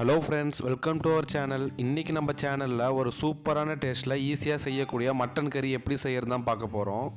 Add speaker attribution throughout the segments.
Speaker 1: Hello friends, welcome to our channel. இன்றைக்கி நம்ம சேனலில் ஒரு சூப்பரான டேஸ்ட்டில் ஈஸியாக செய்யக்கூடிய மட்டன் கறி எப்படி செய்கிறது தான் பார்க்க போகிறோம்.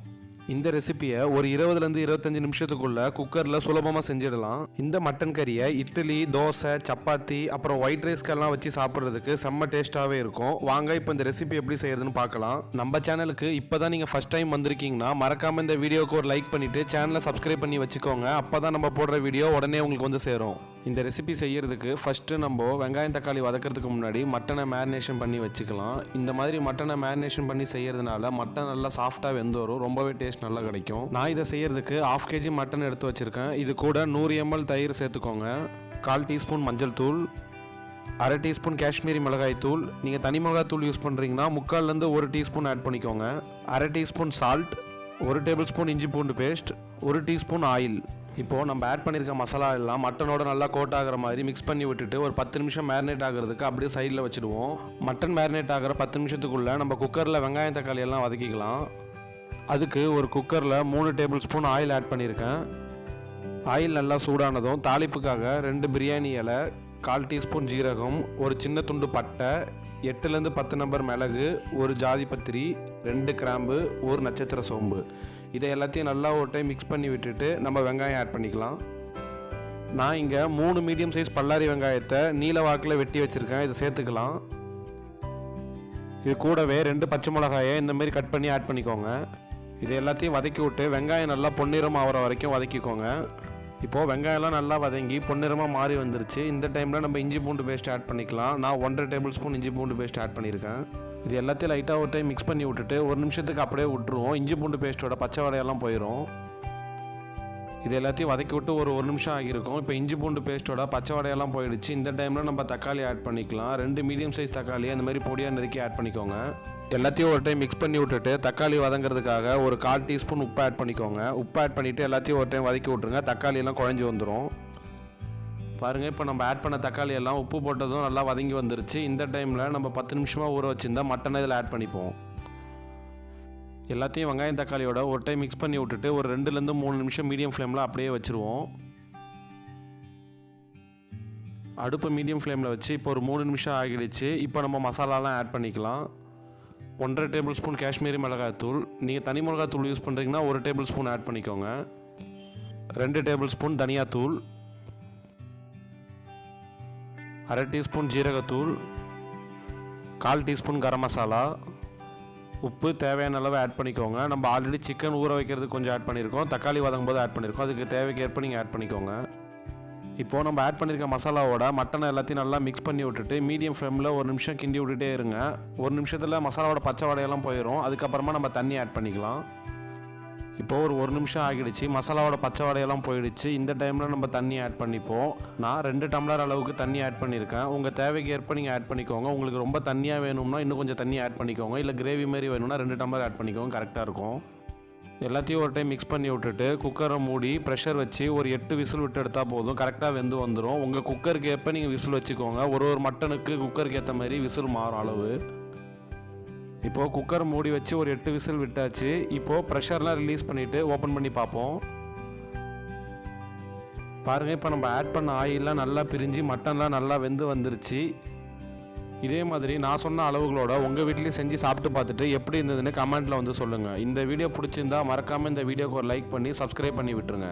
Speaker 1: இந்த ரெசிபியை ஒரு 20லேருந்து 25 நிமிஷத்துக்குள்ளே குக்கரில் சுலபமாக செஞ்சிடலாம். இந்த மட்டன் கறியை இட்லி, தோசை, சப்பாத்தி அப்புறம் ஒயிட் ரைஸ்க்கெல்லாம் வச்சு சாப்பிட்றதுக்கு செம்ம டேஸ்ட்டாகவே இருக்கும். வாங்க இப்போ இந்த ரெசிபி எப்படி செய்யறதுன்னு பார்க்கலாம். நம்ம சேனலுக்கு இப்போ தான் நீங்கள் ஃபஸ்ட் டைம் வந்திருக்கீங்கன்னா மறக்காமல் இந்த வீடியோவுக்கு ஒரு லைக் பண்ணிவிட்டு சேனலை சப்ஸ்கிரைப் பண்ணி வச்சுக்கோங்க. அப்போ தான் நம்ம போடுற வீடியோ உடனே உங்களுக்கு வந்து சேரும். இந்த ரெசிபி செய்கிறதுக்கு ஃபஸ்ட்டு நம்ம வெங்காயம் தக்காளி வதக்கிறதுக்கு முன்னாடி மட்டனை மேரினேஷன் பண்ணி வச்சுக்கலாம். இந்த மாதிரி மட்டனை மேரினேஷன் பண்ணி செய்கிறதுனால மட்டன் நல்லா சாஃப்டாக வெந்து வரும், ரொம்பவே டேஸ்ட் நல்லா கிடைக்கும். நான் இதை செய்கிறதுக்கு 1/2 kg மட்டன் எடுத்து வச்சுருக்கேன். இது கூட 100 ml தயிர் சேர்த்துக்கோங்க, 1/4 டீஸ்பூன் மஞ்சள் தூள், 1/2 டீஸ்பூன் காஷ்மீரி மிளகாய் தூள். நீங்கள் தனி மிளகாய் தூள் யூஸ் பண்ணுறீங்கன்னா 3/4லேருந்து 1 டீஸ்பூன் ஆட் பண்ணிக்கோங்க, 1/2 டீஸ்பூன் சால்ட், 1 டேபிள் ஸ்பூன் இஞ்சி பூண்டு பேஸ்ட், 1 டீஸ்பூன் ஆயில். இப்போது நம்ம ஆட் பண்ணியிருக்க மசாலா எல்லாம் மட்டனோட நல்லா கோட் ஆகிற மாதிரி மிக்ஸ் பண்ணி விட்டுட்டு ஒரு 10 நிமிஷம் மேரினேட் ஆகிறதுக்கு அப்படியே சைடில் வச்சுடுவோம். மட்டன் மேரினேட் ஆகிற 10 நிமிஷத்துக்குள்ளே நம்ம குக்கரில் வெங்காயம் தக்காளி எல்லாம் வதக்கிக்கலாம். அதுக்கு ஒரு குக்கரில் 3 டேபிள் ஸ்பூன் ஆயில் ஆட் பண்ணியிருக்கேன். ஆயில் நல்லா சூடானதும் தாளிப்புக்காக 2 பிரியாணி இலை, 1/4 டீஸ்பூன் ஜீரகம், ஒரு சின்ன துண்டு பட்டை, 8லேருந்து 10 நம்பர் மிளகு, ஒரு ஜாதி பத்திரி, 2 கிராம்பு, ஒரு நட்சத்திர சோம்பு. இதை எல்லாத்தையும் நல்லா ஒரு டைம் மிக்ஸ் பண்ணி விட்டுட்டு நம்ம வெங்காயம் ஆட் பண்ணிக்கலாம். நான் இங்கே 3 மீடியம் சைஸ் பல்லாரி வெங்காயத்தை நீல வாக்கில் வெட்டி வச்சுருக்கேன், இதை சேர்த்துக்கலாம். இது கூடவே 2 பச்சை மிளகாயை இந்தமாரி கட் பண்ணி ஆட் பண்ணிக்கோங்க. இதை எல்லாத்தையும் வதக்கி விட்டு வெங்காயம் நல்லா பொன்னிறம் ஆகிற வரைக்கும் வதக்கிக்கோங்க. இப்போது வெங்காயம்லாம் நல்லா வதங்கி பொன்னிறமாக மாறி வந்துருச்சு. இந்த டைமில் நம்ம இஞ்சி பூண்டு பேஸ்ட் ஆட் பண்ணிக்கலாம். நான் 1/2 டேபிள் ஸ்பூன் இஞ்சி பூண்டு பேஸ்ட் ஆட் பண்ணியிருக்கேன். இது எல்லாத்தையும் லைட்டாக ஒரு டைம் மிக்ஸ் பண்ணி விட்டுட்டு 1 நிமிஷத்துக்கு அப்படியே விட்டுருவோம். இஞ்சி பூண்டு பேஸ்ட்டோட பச்சை வடையெல்லாம் போயிடும். இது எல்லாத்தையும் வதக்கி விட்டு ஒரு 1 நிமிஷம் ஆகியிருக்கும். இப்போ இஞ்சி பூண்டு பேஸ்ட்டோட பச்சை வடையெல்லாம் போயிடுச்சு. இந்த டைமில் நம்ம தக்காளி ஆட் பண்ணிக்கலாம். 2 மீடியம் சைஸ் தக்காளி அந்த மாதிரி பொடியாக நறுக்கி ஆட் பண்ணிக்கோங்க. எல்லாத்தையும் ஒரு டைம் மிக்ஸ் பண்ணி விட்டுட்டு தக்காளி வதங்கிறதுக்காக ஒரு 1/4 டீஸ்பூன் உப்பு ஆட் பண்ணிக்கோங்க. உப்பு ஆட் பண்ணிவிட்டு எல்லாத்தையும் ஒரு டைம் வதக்கி விட்ருங்க. தக்காளி எல்லாம் குழஞ்சி வந்துடும். பாருங்கள், இப்போ நம்ம ஆட் பண்ண தக்காளி எல்லாம் உப்பு போட்டதும் நல்லா வதங்கி வந்துருச்சு. இந்த டைமில் நம்ம 10 நிமிஷமாக ஊற வச்சுருந்தா மட்டனை இதில் ஆட் பண்ணிப்போம். எல்லாத்தையும் வெங்காயம் தக்காளியோட ஒரு டைம் மிக்ஸ் பண்ணி விட்டுட்டு ஒரு 2லேருந்து 3 நிமிஷம் மீடியம் ஃப்ளேமில் அப்படியே வச்சுருவோம். அடுப்பு மீடியம் ஃப்ளேமில் வச்சு இப்போ ஒரு 3 நிமிஷம் ஆகிடுச்சு. இப்போ நம்ம மசாலாலாம் ஆட் பண்ணிக்கலாம். 1/2 டேபிள் ஸ்பூன் காஷ்மீரி மிளகாய் தூள். நீங்கள் தனி மிளகாய் தூள் யூஸ் பண்ணுறீங்கன்னா 1 டேபிள் ஸ்பூன் ஆட் பண்ணிக்கோங்க. 2 டேபிள் ஸ்பூன் தனியாத்தூள், 1/2 டீஸ்பூன் ஜீரகத்தூள், 1/4 டீஸ்பூன் கரம் மசாலா, உப்பு தேவையான அளவு ஆட் பண்ணிக்கோங்க. நம்ம ஆல்ரெடி சிக்கன் ஊற வைக்கிறதுக்கு கொஞ்சம் ஆட் பண்ணியிருக்கோம், தக்காளி வதங்கும் போது ஆட் பண்ணியிருக்கோம். அதுக்கு தேவைக்கு ஏற்ப நீங்கள் ஆட் பண்ணிக்கோங்க. இப்போது நம்ம ஆட் பண்ணியிருக்க மசாலாவோட மட்டனை எல்லாத்தையும் நல்லா மிக்ஸ் பண்ணி விட்டுட்டு மீடியம் ஃப்ளேமில் 1 நிமிஷம் கிண்டி விட்டுட்டே இருங்க. 1 நிமிஷத்தில் மசாலாவோட பச்சை வடையெல்லாம் போயிடும். அதுக்கப்புறமா நம்ம தண்ணி ஆட் பண்ணிக்கலாம். இப்போது ஒரு 1 நிமிஷம் ஆகிடுச்சு. மசாலாவோட பச்சை வடையெல்லாம் போயிடுச்சு. இந்த டைமில் நம்ம தண்ணி ஆட் பண்ணிப்போம். நான் 2 டம்ளர் அளவுக்கு தண்ணி ஆட் பண்ணியிருக்கேன். உங்கள் தேவைக்கு ஏற்ப நீங்கள் ஆட் பண்ணிக்கோங்க. உங்களுக்கு ரொம்ப தண்ணியாக வேணும்னா இன்னும் கொஞ்சம் தண்ணி ஆட் பண்ணிக்கோங்க. இல்லை கிரேவி மாதிரி வேணும்னா 2 டம்ளர் ஆட் பண்ணிக்கோங்க, கரெக்டாக இருக்கும். எல்லாத்தையும் ஒரு டைம் மிக்ஸ் பண்ணி விட்டுட்டு குக்கரை மூடி ப்ரெஷர் வச்சு ஒரு 8 விசில் விட்டு எடுத்தால் போதும், கரெக்டாக வெந்து வந்துடும். உங்கள் குக்கருக்கு ஏற்ப நீங்கள் விசில் வச்சுக்கோங்க. ஒரு மட்டனுக்கு குக்கருக்கு ஏற்ற மாதிரி விசில் மாறும் அளவு. இப்போது குக்கர் மூடி வச்சு ஒரு 8 விசில் விட்டாச்சு. இப்போது ப்ரெஷர்லாம் ரிலீஸ் பண்ணிவிட்டு ஓப்பன் பண்ணி பார்ப்போம். பாருங்கள், இப்போ நம்ம ஆட் பண்ண ஆயிலெலாம் நல்லா பிரிஞ்சு மட்டன்லாம் நல்லா வெந்து வந்துருச்சு. இதே மாதிரி நான் சொன்ன அளவுகளோட உங்கள் வீட்லேயும் செஞ்சு சாப்பிட்டு பார்த்துட்டு எப்படி இருந்ததுன்னு கமெண்ட்டில் வந்து சொல்லுங்கள். இந்த வீடியோ பிடிச்சிருந்தா மறக்காமல் இந்த வீடியோக்கு ஒரு லைக் பண்ணி சப்ஸ்கிரைப் பண்ணி விட்டுருங்க.